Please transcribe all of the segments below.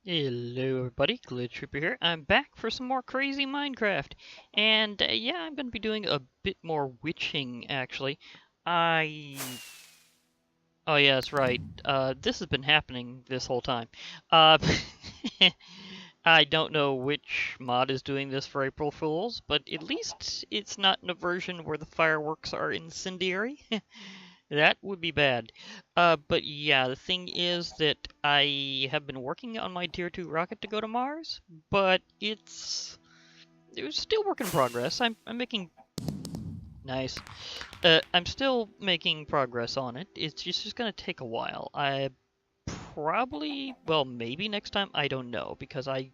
Hello everybody, Glitch Trooper here. I'm back for some more crazy Minecraft. And yeah, I'm going to be doing a bit more witching actually. I... Oh yeah, that's right. This has been happening this whole time. Uh, I don't know which mod is doing this for April Fools, but at least it's not in a version where the fireworks are incendiary. That would be bad. But yeah, the thing is that I have been working on my Tier 2 rocket to go to Mars, but it's still work in progress. I'm making nice. I'm still making progress on it. It's just gonna take a while. I probably, well, maybe next time. I don't know because I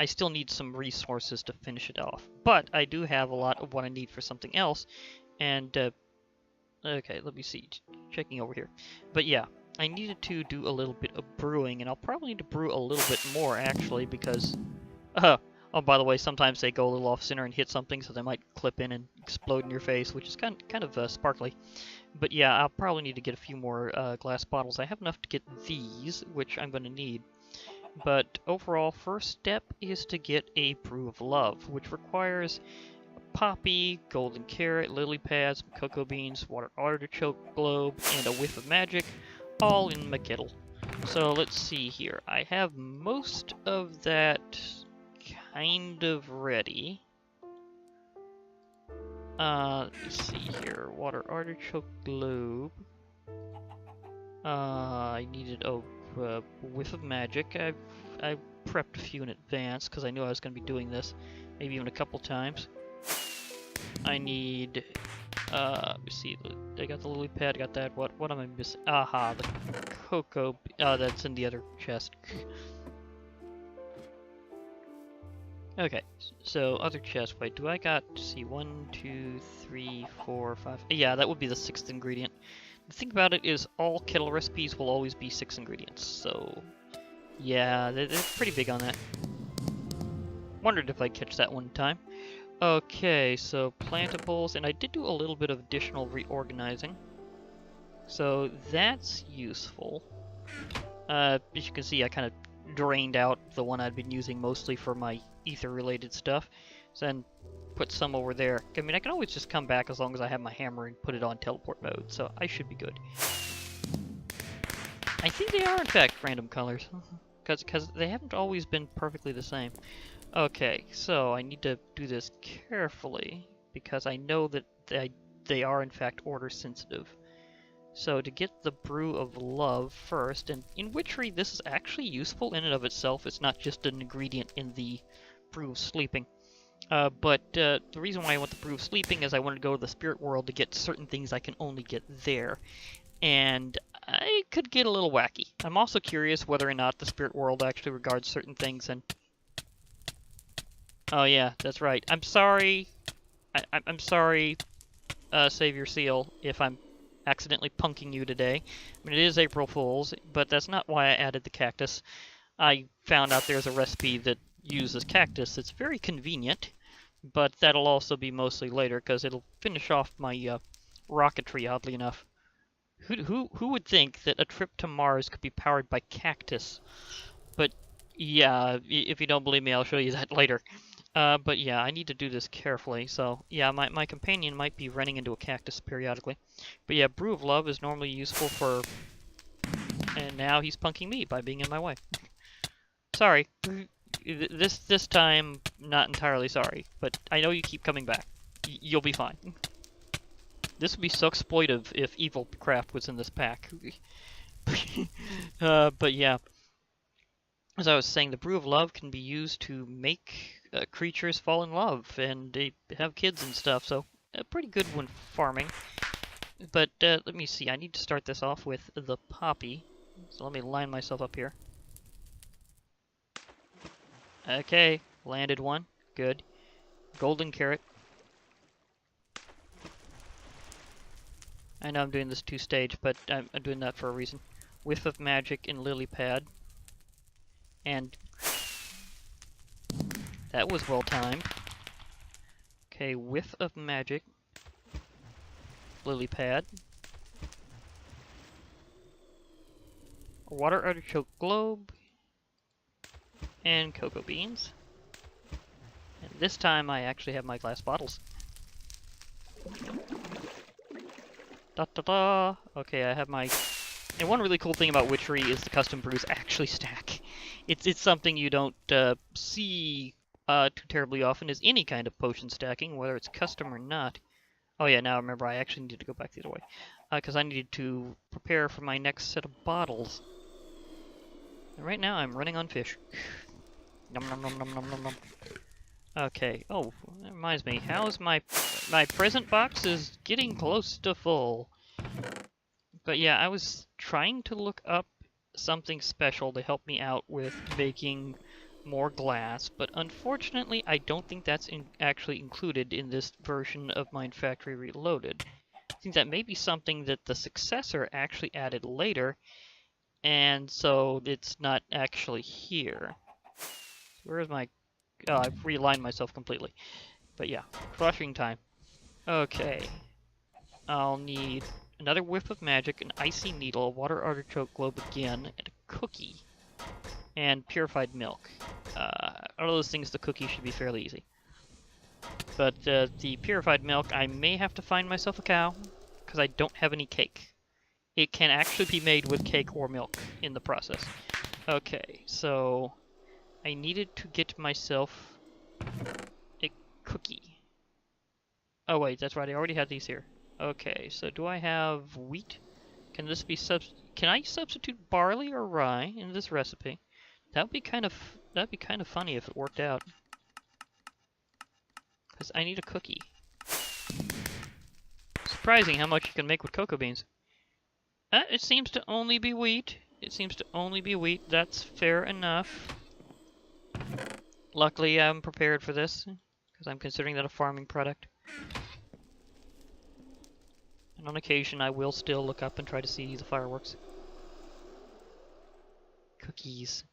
still need some resources to finish it off. But I do have a lot of what I need for something else, and okay, let me see. Checking over here. But yeah, I needed to do a little bit of brewing, and I'll probably need to brew a little bit more, actually, because... oh, by the way, sometimes they go a little off-center and hit something, so they might clip in and explode in your face, which is kind of sparkly. But yeah, I'll probably need to get a few more glass bottles. I have enough to get these, which I'm going to need. But overall, first step is to get a Brew of Love, which requires poppy, golden carrot, lily pads, cocoa beans, water artichoke globe, and a whiff of magic, all in my kettle. So let's see here. I have most of that kind of ready. Let me see here. Water artichoke globe. I needed a whiff of magic. I prepped a few in advance because I knew I was going to be doing this, maybe even a couple times. I need, let me see, I got the lily pad, I got that, what am I missing? Aha, the cocoa, that's in the other chest. Okay, so other chest, wait, do I got, see, 1, 2, 3, 4, 5, yeah, that would be the 6th ingredient. The thing about it is all kettle recipes will always be 6 ingredients, so, yeah, they're pretty big on that. Wondered if I'd catch that one time. Okay, so plantables, and I did do a little bit of additional reorganizing. So that's useful. As you can see, I kind of drained out the one I'd been using mostly for my ether-related stuff. So then put some over there. I mean, I can always just come back as long as I have my hammer and put it on teleport mode, so I should be good. I think they are, in fact, random colors. Because they haven't always been perfectly the same. Okay, so I need to do this carefully because I know that they are in fact order sensitive. So to get the Brew of Love first, and in Witchery this is actually useful in and of itself, it's not just an ingredient in the Brew of Sleeping. But the reason why I want the Brew of Sleeping is I want to go to the Spirit World to get certain things I can only get there. And I could get a little wacky. I'm also curious whether or not the Spirit World actually regards certain things and... Oh yeah, that's right. I'm sorry. I'm sorry, Savior Seal, if I'm accidentally punking you today. I mean, it is April Fool's, but that's not why I added the cactus. I found out there's a recipe that uses cactus. It's very convenient, but that'll also be mostly later because it'll finish off my rocketry, oddly enough. Who would think that a trip to Mars could be powered by cactus? But yeah, if you don't believe me, I'll show you that later. But yeah, I need to do this carefully, so yeah, my companion might be running into a cactus periodically. But yeah, Brew of Love is normally useful for... And now he's punking me by being in my way. Sorry. This time, not entirely sorry, but I know you keep coming back. You'll be fine. This would be so exploitive if Evil Craft was in this pack. But yeah. As I was saying, the Brew of Love can be used to make creatures fall in love and they have kids and stuff, so a pretty good when farming. But let me see, I need to start this off with the poppy. So let me line myself up here. Okay, landed one. Good. Golden carrot. I know I'm doing this two-stage, but I'm doing that for a reason. Whiff of magic and lily pad. And that was well timed. Okay, whiff of magic. Lily pad. A water artichoke globe. and cocoa beans. And this time I actually have my glass bottles. Da-da-da! Okay, I have my... And one really cool thing about Witchery is the custom brews actually stack. It's something you don't see too terribly often, is any kind of potion stacking, whether it's custom or not. Oh yeah, now remember I actually need to go back the other way. Because I needed to prepare for my next set of bottles. And right now I'm running on fish. Nom nom nom nom nom nom nom. Okay, oh, that reminds me, how's my present box is getting close to full. But yeah, I was trying to look up something special to help me out with making more glass, but unfortunately I don't think that's actually included in this version of Mind Factory Reloaded. I think that may be something that the successor actually added later, and so it's not actually here. Where's my... Oh, I've realigned myself completely. But yeah, crushing time. Okay. I'll need another whiff of magic, an icy needle, a water artichoke globe again, and a cookie. And purified milk. Out of those things, the cookie should be fairly easy. But the purified milk, I may have to find myself a cow, because I don't have any cake. It can actually be made with cake or milk in the process. Okay, so I needed to get myself a cookie. Oh wait, that's right, I already had these here. Okay, so do I have wheat? Can this be can I substitute barley or rye in this recipe? That'd be kind of funny if it worked out. Because I need a cookie. Surprising how much you can make with cocoa beans. It seems to only be wheat. It seems to only be wheat. That's fair enough. Luckily, I'm prepared for this, because I'm considering that a farming product. And on occasion, I will still look up and try to see the fireworks. Cookies.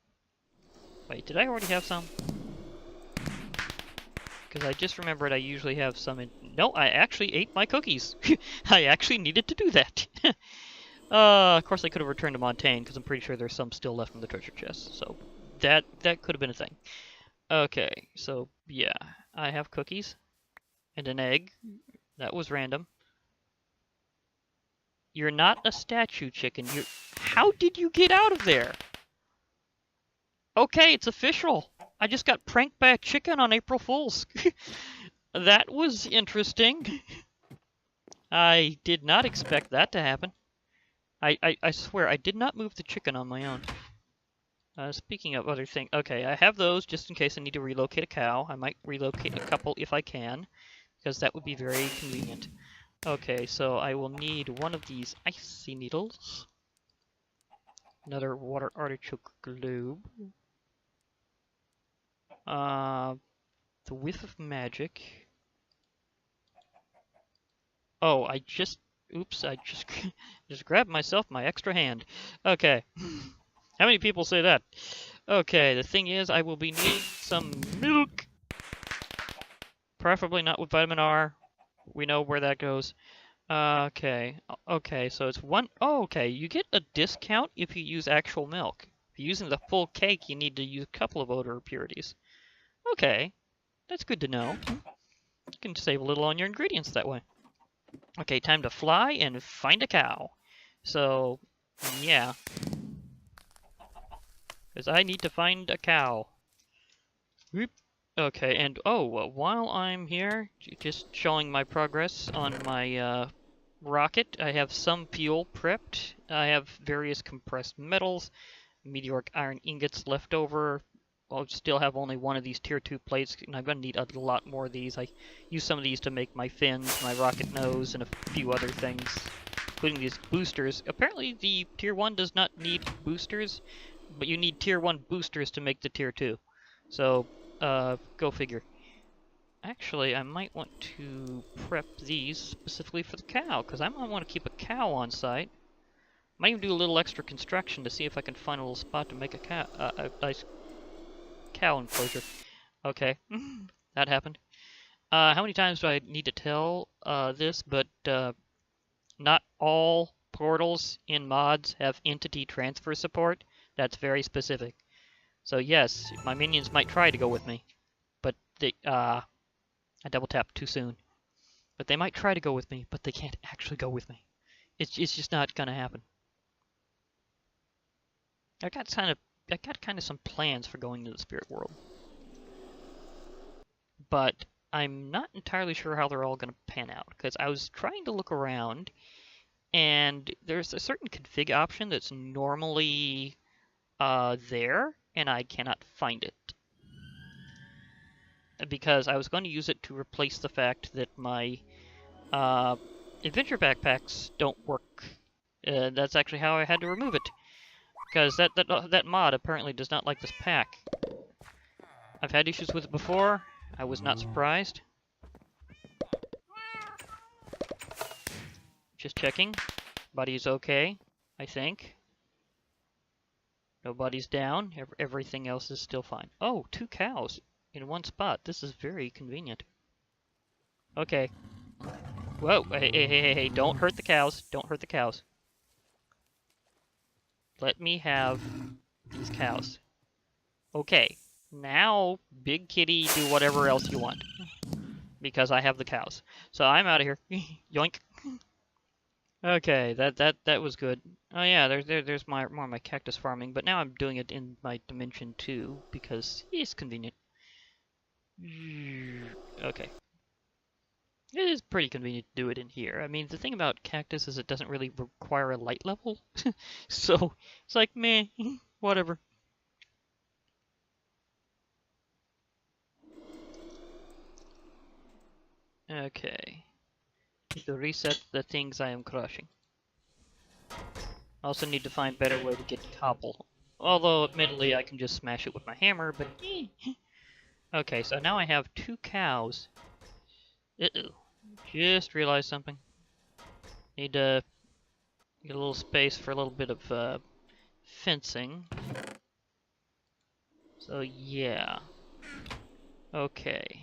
Wait, did I already have some? Because I just remembered I usually have some in... No, I actually ate my cookies! I actually needed to do that! Of course I could have returned to Montaigne, because I'm pretty sure there's some still left in the treasure chest, so... That could have been a thing. Okay, so, yeah. I have cookies. And an egg. That was random. You're not a statue, chicken. You... How did you get out of there? Okay, it's official. I just got pranked by a chicken on April Fool's. That was interesting. I did not expect that to happen. I swear, I did not move the chicken on my own. Speaking of other things, okay, I have those just in case I need to relocate a cow. I might relocate a couple if I can, because that would be very convenient. Okay, so I will need one of these icy needles. Another water artichoke globe. The whiff of magic. Oh, oops, I just grabbed myself my extra hand. Okay. How many people say that? Okay, the thing is, I will be needing some milk. Preferably not with vitamin R. We know where that goes. Okay. Okay, so it's one... Oh, okay, you get a discount if you use actual milk. If you're using the full cake, you need to use a couple of odor impurities. Okay, that's good to know. You can save a little on your ingredients that way. Okay, time to fly and find a cow. So, yeah. Because I need to find a cow. Whoop. Okay, and while I'm here, just showing my progress on my rocket, I have some fuel prepped. I have various compressed metals, meteoric iron ingots left over. I'll still have only one of these tier 2 plates, and I'm going to need a lot more of these. I use some of these to make my fins, my rocket nose, and a few other things, including these boosters. Apparently the tier 1 does not need boosters, but you need tier 1 boosters to make the tier 2. So, go figure. Actually, I might want to prep these specifically for the cow, because I might want to keep a cow on site. Might even do a little extra construction to see if I can find a little spot to make a nice cow enclosure. Okay, that happened. How many times do I need to tell this? But not all portals in mods have entity transfer support. That's very specific. So yes, my minions might try to go with me, but they, I double tapped too soon. But they might try to go with me, but they can't actually go with me. It's just not gonna happen. I got kind of some plans for going to the spirit world, but I'm not entirely sure how they're all gonna pan out because I was trying to look around, and there's a certain config option that's normally there, and I cannot find it because I was going to use it to replace the fact that my adventure backpacks don't work. That's actually how I had to remove it, because that mod apparently does not like this pack. I've had issues with it before. I was not surprised. Just checking. Body's okay, I think. Nobody's down. Everything else is still fine. Oh, 2 cows in one spot. This is very convenient. Okay. Whoa, hey, don't hurt the cows. Don't hurt the cows. Let me have these cows. Okay, now, Big Kitty, do whatever else you want. Because I have the cows. So I'm out of here. Yoink. Okay, that was good. Oh yeah, there's more of my cactus farming, but now I'm doing it in my dimension 2 because it's convenient. Okay. It is pretty convenient to do it in here. I mean, the thing about cactus is it doesn't really require a light level. So, it's like, meh, whatever. Okay. Need to reset the things I am crushing. Also need to find a better way to get cobble. Although, admittedly, I can just smash it with my hammer, but Okay, so now I have 2 cows. Uh-oh. Just realized something. Need to get a little space for a little bit of fencing. So yeah. Okay.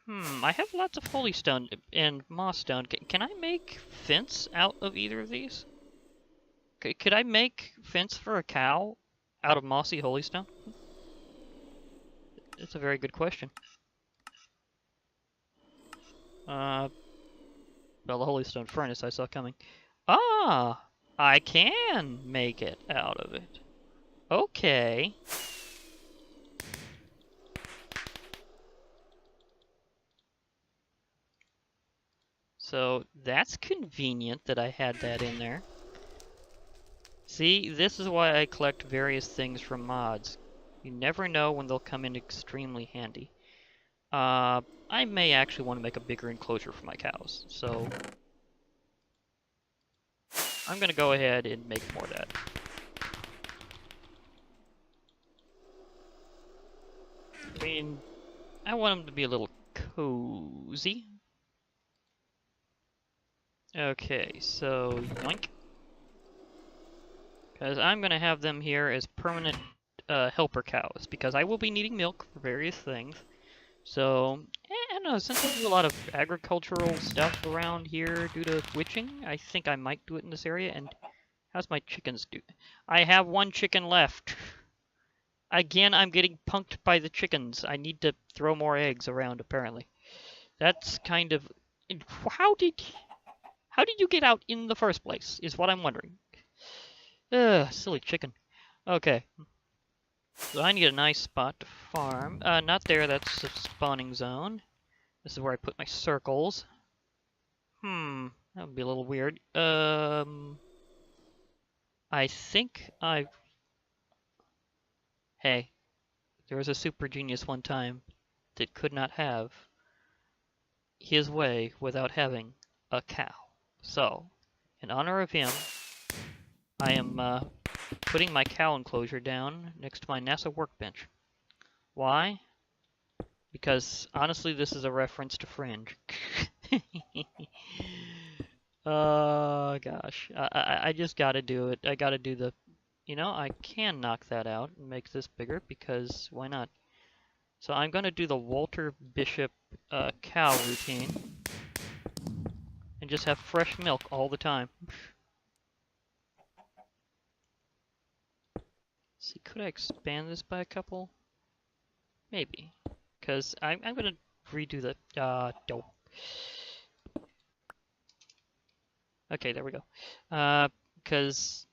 I have lots of holy stone and moss stone. Can I make fence out of either of these? Could I make fence for a cow out of mossy holy stone? That's a very good question. Well, the holy stone furnace I saw coming. Ah! I can make it out of it. Okay. So that's convenient that I had that in there. See, this is why I collect various things from mods. You never know when they'll come in extremely handy. I may actually want to make a bigger enclosure for my cows, so I'm gonna go ahead and make more of that. I mean, I want them to be a little cozy. Okay, so yoink. Because I'm gonna have them here as permanent helper cows, because I will be needing milk for various things. So, I don't know, since I do a lot of agricultural stuff around here due to witching, I think I might do it in this area. And how's my chickens do? I have 1 chicken left. Again, I'm getting punked by the chickens. I need to throw more eggs around, apparently. That's kind of... How did you get out in the first place, is what I'm wondering. Ugh, silly chicken. Okay. So I need a nice spot to farm. Not there, that's the spawning zone. This is where I put my circles. That would be a little weird. I think I've... Hey, there was a super genius one time that could not have his way without having a cow. So, in honor of him, I am putting my cow enclosure down next to my NASA workbench. Why? Because, honestly, this is a reference to Fringe. Oh, gosh. I just gotta do it. I gotta do the... You know, I can knock that out and make this bigger, because why not? So I'm gonna do the Walter Bishop cow routine. And just have fresh milk all the time. see, could I expand this by a couple? Maybe. Because I'm going to redo the... no. Okay, there we go. Because,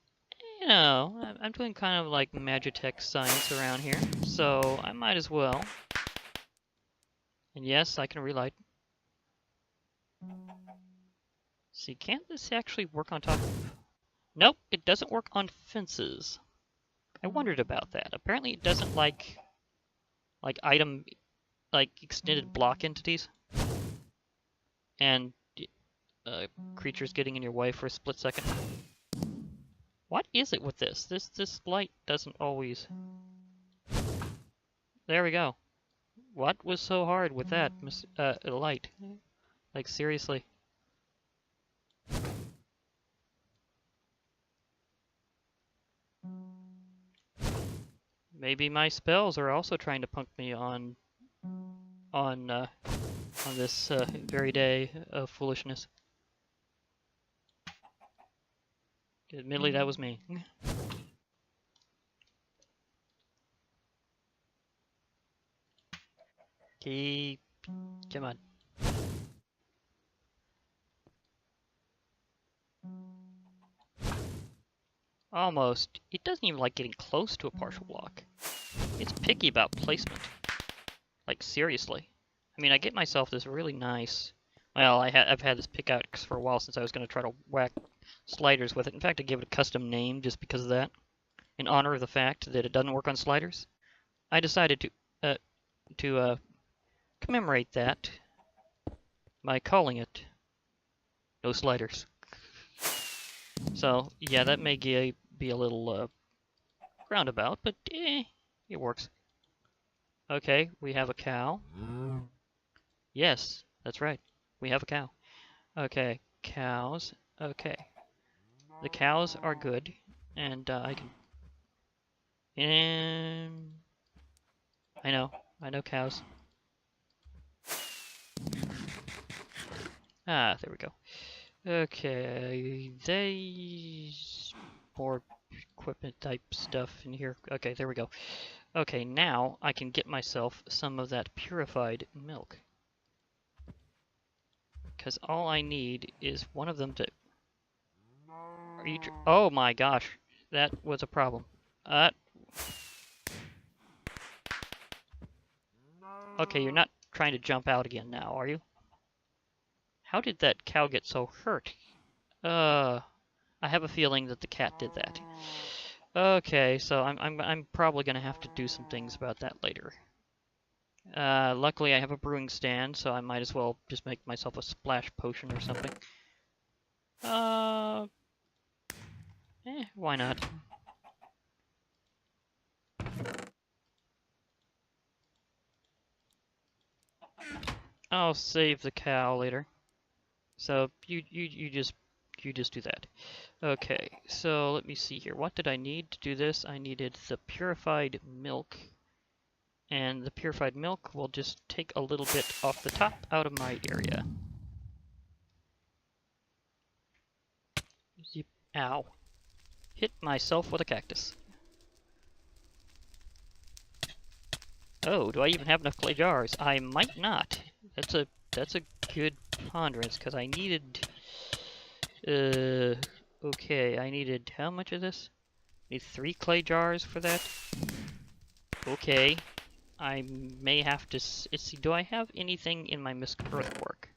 you know, I'm doing kind of like Magitech science around here, so I might as well. And yes, I can relight. See, can't this actually work on top of... Nope, it doesn't work on fences. I wondered about that. Apparently it doesn't like item, like extended block entities. And creatures getting in your way for a split second. What is it with this? This light doesn't always... There we go. What was so hard with that, light? Like, seriously. Maybe my spells are also trying to punk me on this very day of foolishness. Admittedly, that was me. Come on. Almost. It doesn't even like getting close to a partial block. It's picky about placement. Like, seriously. I mean, I get myself this really nice... Well, I've had this pickaxe for a while since I was going to try to whack sliders with it. In fact, I gave it a custom name just because of that. In honor of the fact that it doesn't work on sliders. I decided to commemorate that by calling it No Sliders. So, yeah, that may be a little roundabout, but it works. Okay, we have a cow. Yes, that's right. We have a cow. Okay, cows. Okay. The cows are good, and I can... I know cows. Ah, there we go. Okay, there's more equipment type stuff in here. Okay, there we go. Okay, now I can get myself some of that purified milk. Because all I need is one of them to... Are you... Oh my gosh, that was a problem. Okay, you're not trying to jump out again now, are you? How did that cow get so hurt? I have a feeling that the cat did that. Okay, so I'm probably gonna have to do some things about that later. Luckily I have a brewing stand, so I might as well just make myself a splash potion or something. Why not? I'll save the cow later. So you just do that. Okay, so let me see here. What did I need to do this? I needed the purified milk. And the purified milk will just take a little bit off the top out of my area. Zip. Ow. Hit myself with a cactus. Oh, do I even have enough clay jars? I might not. That's a good ponderance, because I needed... okay, I needed... How much of this? I need 3 clay jars for that? Okay. I may have to see, do I have anything in my missed earthwork?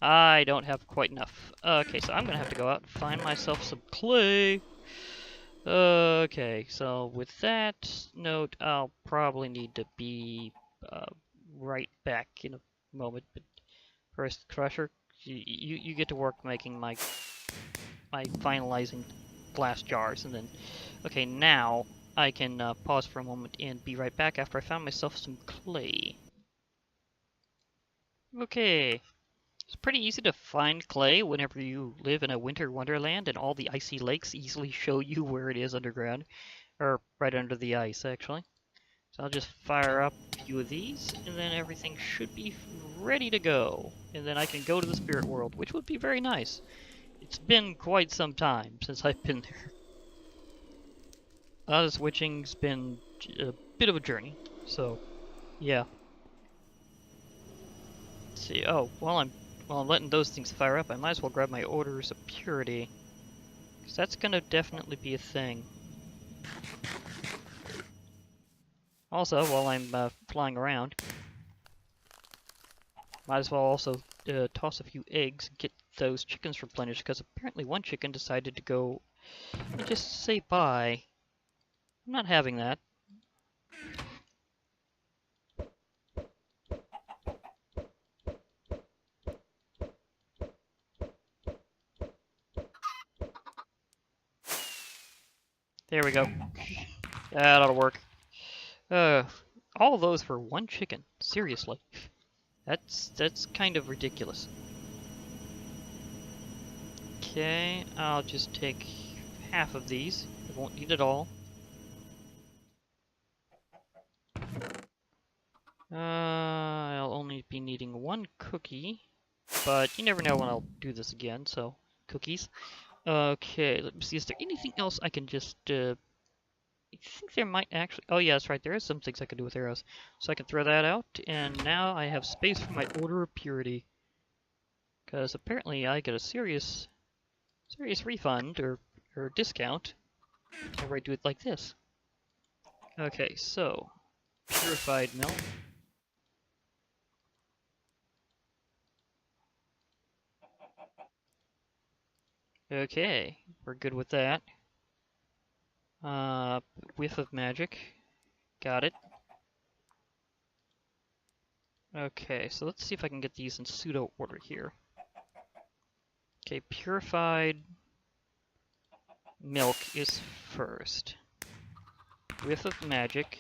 I don't have quite enough. Okay, so I'm gonna have to go out and find myself some clay. Okay, so with that note, I'll probably need to be right back in a moment. But first, Crusher, you get to work making my finalizing glass jars, and then, okay, now I can pause for a moment and be right back after I found myself some clay. Okay, it's pretty easy to find clay whenever you live in a winter wonderland and all the icy lakes easily show you where it is underground, or right under the ice actually. So I'll just fire up a few of these, and then everything should be ready to go. And then I can go to the spirit world, which would be very nice. It's been quite some time since I've been there. This witching's been a bit of a journey, so yeah. Let's see. Oh, while I'm letting those things fire up, I might as well grab my Orders of Purity, because that's gonna definitely be a thing. Also, while I'm flying around, might as well also toss a few eggs and get those chickens replenished, because apparently one chicken decided to go and just say bye. I'm not having that. There we go. That ought to work. All of those for one chicken. Seriously. That's kind of ridiculous. Okay, I'll just take half of these. I won't need it all. I'll only be needing one cookie, but you never know when I'll do this again, so cookies. Okay, let me see, is there anything else I can just, I think there might actually, oh yeah, that's right, there is some things I can do with arrows. So I can throw that out, and now I have space for my Order of Purity. Because apparently I get a serious refund, or discount, whenever I do it like this. Okay, so, purified milk. Okay, we're good with that. Whiff of magic. Got it. Okay, so let's see if I can get these in pseudo order here. Okay, purified milk is first. Whiff of magic.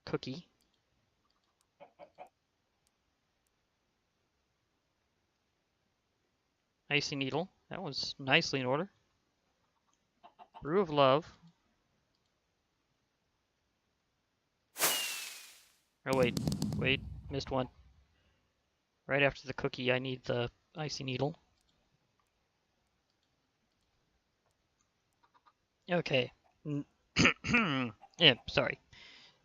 Cookie. Icy needle. That was nicely in order. Brew of love. Oh wait, missed one. Right after the cookie, I need the icy needle. Okay. Yeah, sorry.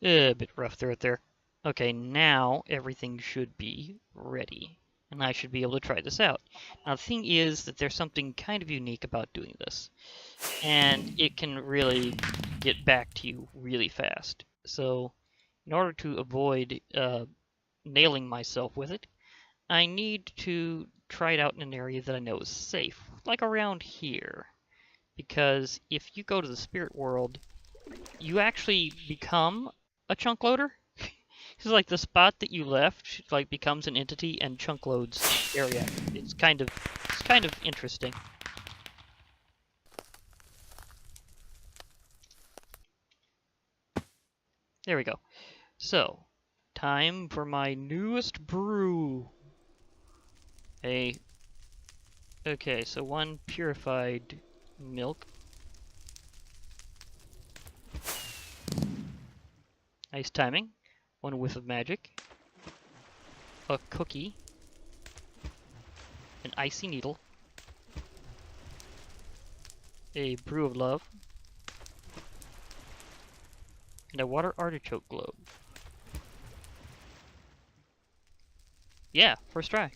A bit rough throat there. Okay, now everything should be ready, and I should be able to try this out. Now, the thing is that there's something kind of unique about doing this, and it can really get back to you really fast. So, in order to avoid nailing myself with it, I need to try it out in an area that I know is safe, like around here. Because if you go to the spirit world, you actually become a chunk loader. It's like the spot that you left like becomes an entity and chunk loads area. It's kind of interesting. There we go. So, time for my newest brew. Okay, so one purified milk. Nice timing. One whiff of magic. A cookie. An icy needle. A brew of love. And a water artichoke globe. Yeah, first try.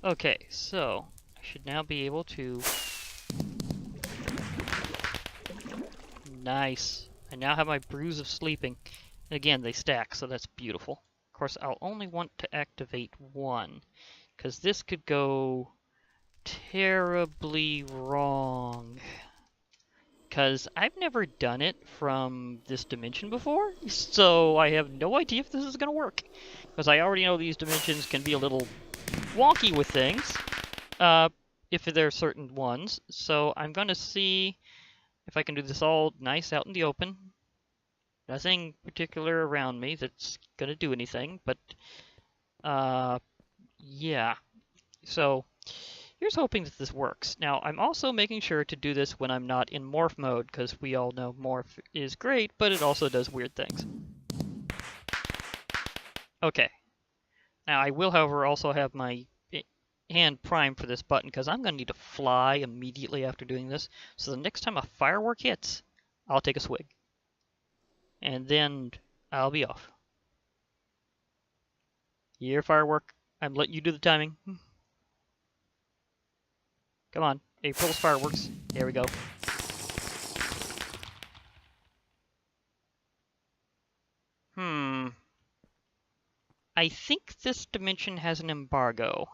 Okay, so I should now be able to... Nice. I now have my brews of sleeping. And again, they stack, so that's beautiful. Of course, I'll only want to activate one, because this could go terribly wrong. Because I've never done it from this dimension before, so I have no idea if this is going to work. Because I already know these dimensions can be a little wonky with things, if there are certain ones. So I'm going to see if I can do this all nice out in the open. Nothing particular around me that's going to do anything, but, yeah. So, here's hoping that this works. Now, I'm also making sure to do this when I'm not in morph mode, because we all know morph is great, but it also does weird things. Okay. Now, I will, however, also have my hand primed for this button because I'm going to need to fly immediately after doing this. So the next time a firework hits, I'll take a swig. And then I'll be off. Here, firework. I'm letting you do the timing. Come on. April's fireworks. There we go. I think this dimension has an embargo.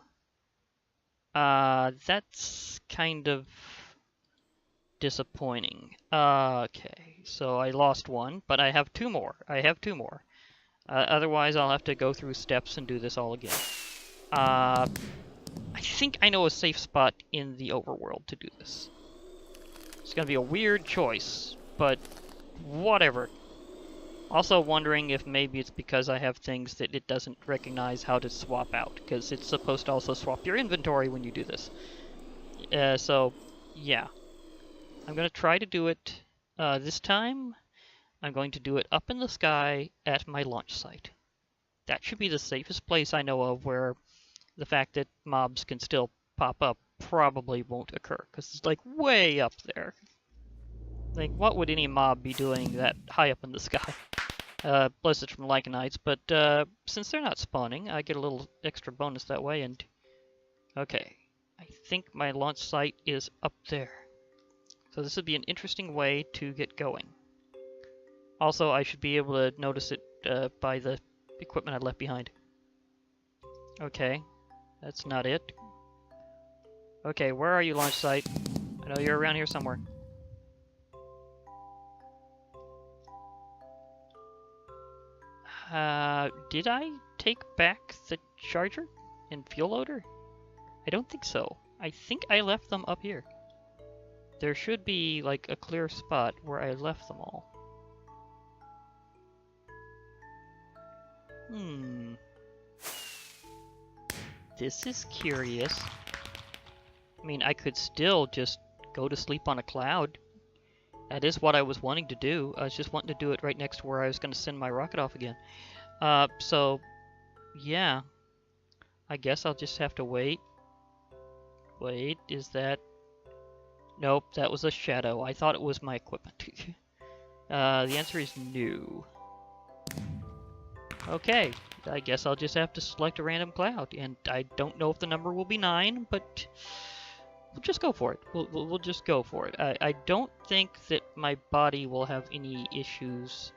That's kind of disappointing. Okay, so I lost one, but I have two more. Otherwise, I'll have to go through steps and do this all again. I think I know a safe spot in the overworld to do this. It's gonna be a weird choice, but whatever. Also wondering if maybe it's because I have things that it doesn't recognize how to swap out, because it's supposed to also swap your inventory when you do this. So, yeah. I'm going to try to do it this time. I'm going to do it up in the sky at my launch site. That should be the safest place I know of where the fact that mobs can still pop up probably won't occur, because it's like way up there. Like, what would any mob be doing that high up in the sky? Plus it's from Lycanites, but since they're not spawning, I get a little extra bonus that way, and... Okay, I think my launch site is up there. So this would be an interesting way to get going. Also, I should be able to notice it by the equipment I left behind. Okay, that's not it. Okay, where are you, launch site? I know you're around here somewhere. Did I take back the charger and fuel loader? I don't think so. I think I left them up here. There should be, like, a clear spot where I left them all. This is curious. I mean, I could still just go to sleep on a cloud. That is what I was wanting to do. I was just wanting to do it right next to where I was going to send my rocket off again. So, yeah. I guess I'll just have to wait. Wait, is that... Nope, that was a shadow. I thought it was my equipment. The answer is no. Okay, I guess I'll just have to select a random cloud. And I don't know if the number will be 9, but... We'll just go for it. We'll just go for it. I don't think that my body will have any issues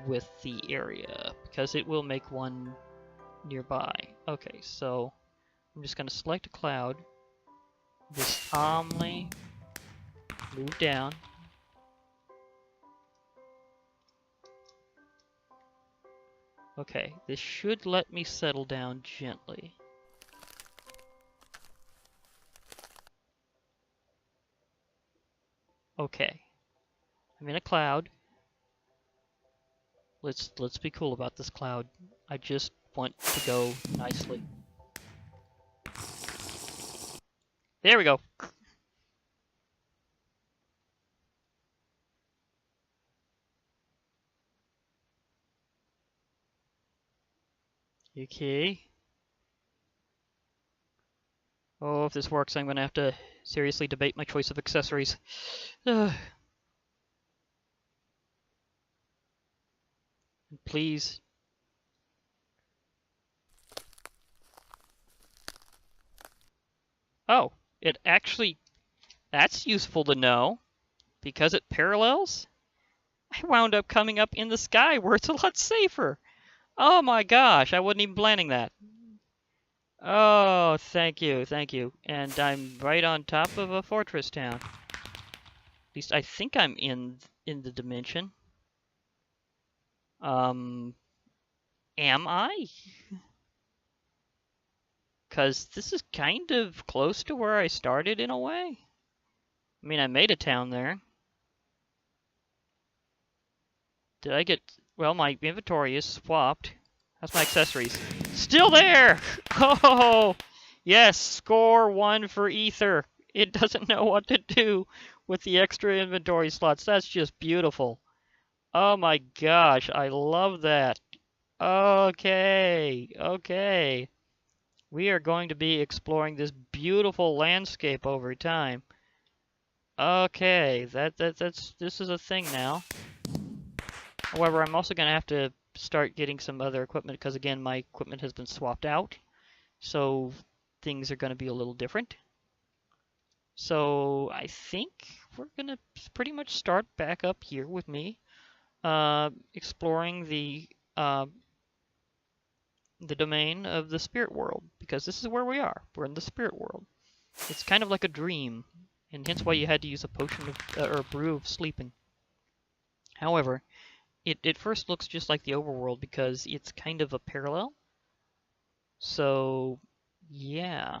with the area, because it will make one nearby. Okay, so I'm just going to select a cloud, just calmly move down. Okay, this should let me settle down gently. Okay, I'm in a cloud. Let's be cool about this cloud. I just want to go nicely. There we go. Okay. Oh, if this works, I'm gonna have to seriously debate my choice of accessories. Please. Oh, it actually... That's useful to know. Because it parallels? I wound up coming up in the sky where it's a lot safer. Oh my gosh, I wasn't even planning that. Oh, thank you, thank you. And I'm right on top of a fortress town. At least I think I'm in the dimension. Am I? Because this is kind of close to where I started in a way. I mean, I made a town there. Did I get... Well, my inventory is swapped. How's my accessories? Still there! Oh! Yes, score 1 for Ether. It doesn't know what to do with the extra inventory slots. That's just beautiful. Oh my gosh, I love that. Okay, okay. We are going to be exploring this beautiful landscape over time. Okay, this is a thing now. However, I'm also going to have to start getting some other equipment because, again, my equipment has been swapped out. So things are going to be a little different. So I think we're going to pretty much start back up here with me, exploring the domain of the spirit world, because this is where we are. We're in the spirit world. It's kind of like a dream, and hence why you had to use a potion of, or a brew of sleeping. However, it first looks just like the overworld because it's kind of a parallel. So, yeah.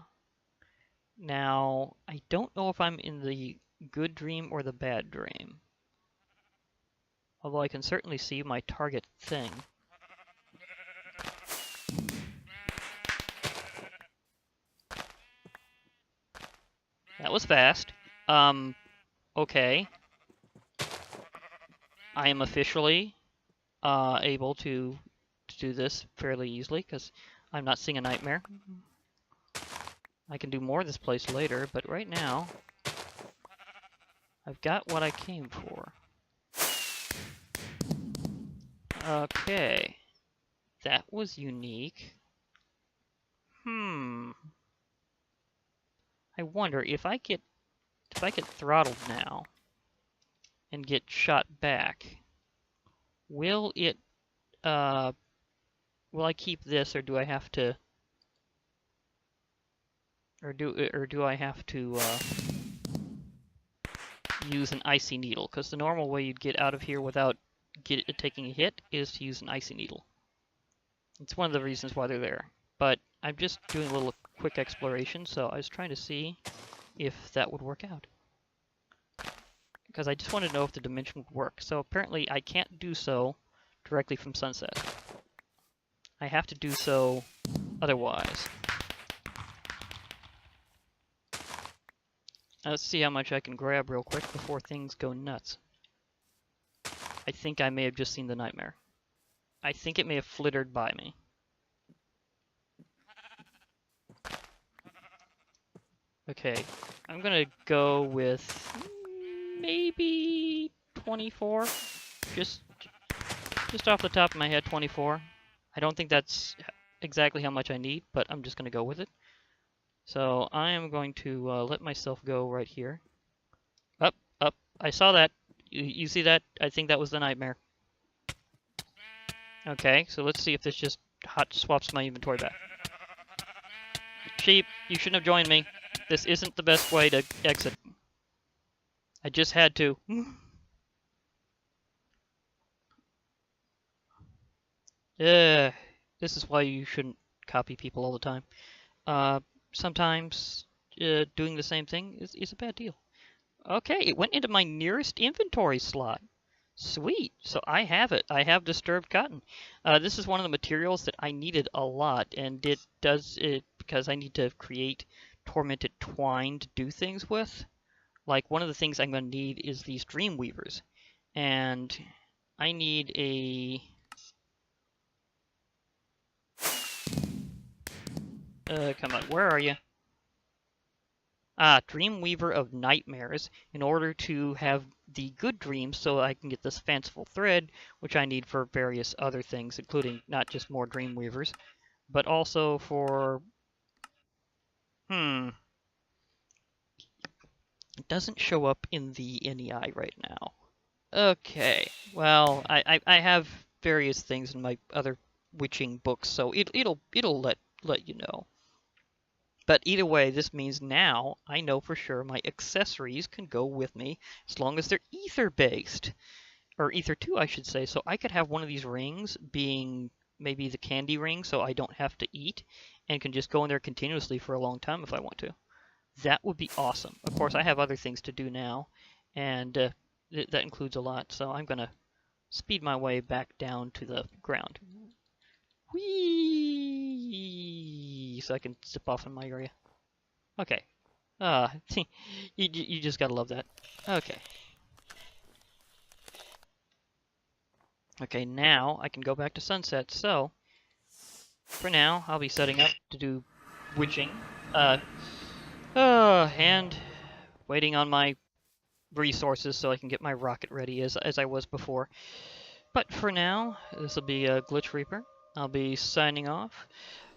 Now, I don't know if I'm in the good dream or the bad dream. Although I can certainly see my target thing. That was fast. Okay. I am officially able to do this fairly easily because I'm not seeing a nightmare. I can do more of this place later, but right now I've got what I came for. Okay. That was unique. I wonder if I get throttled now and get shot back, will it will I keep this, or do I have to use an icy needle? Because the normal way you'd get out of here without taking a hit is to use an icy needle. It's one of the reasons why they're there. But I'm just doing a little quick exploration, so I was trying to see if that would work out. Because I just wanted to know if the dimension would work. So apparently I can't do so directly from sunset. I have to do so otherwise. Let's see how much I can grab real quick before things go nuts. I think I may have just seen the nightmare. I think it may have flittered by me. Okay, I'm gonna go with maybe 24. Just off the top of my head, 24. I don't think that's exactly how much I need, but I'm just gonna go with it. So I am going to let myself go right here. Up, up. I saw that. You see that? I think that was the nightmare. Okay, so let's see if this just hot swaps my inventory back. Sheep, you shouldn't have joined me. This isn't the best way to exit. I just had to. Yeah, this is why you shouldn't copy people all the time. Sometimes doing the same thing is a bad deal. Okay, it went into my nearest inventory slot. Sweet. So I have it. I have disturbed cotton. This is one of the materials that I needed a lot, and it does it because I need to create tormented twine to do things with. Like, one of the things I'm going to need is these dream weavers. And I need a... come on, where are you? Dreamweaver of Nightmares, in order to have the good dreams so I can get this fanciful thread, which I need for various other things, including not just more Dreamweavers, but also for... It doesn't show up in the NEI right now. Okay, well, I have various things in my other witching books, so it'll let you know. But either way, this means now I know for sure my accessories can go with me as long as they're ether-based. Or ether 2, I should say. So I could have one of these rings being maybe the candy ring so I don't have to eat and can just go in there continuously for a long time if I want to. That would be awesome. Of course, I have other things to do now, and that includes a lot. So I'm going to speed my way back down to the ground. Whee! So I can zip off in my area. Okay. You just gotta love that. Okay. Okay, now I can go back to sunset. So, for now, I'll be setting up to do witching. And waiting on my resources so I can get my rocket ready as I was before. But for now, this will be a Glitch Reaper. I'll be signing off.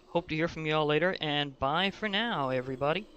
Hope to hear from you all later, and bye for now, everybody.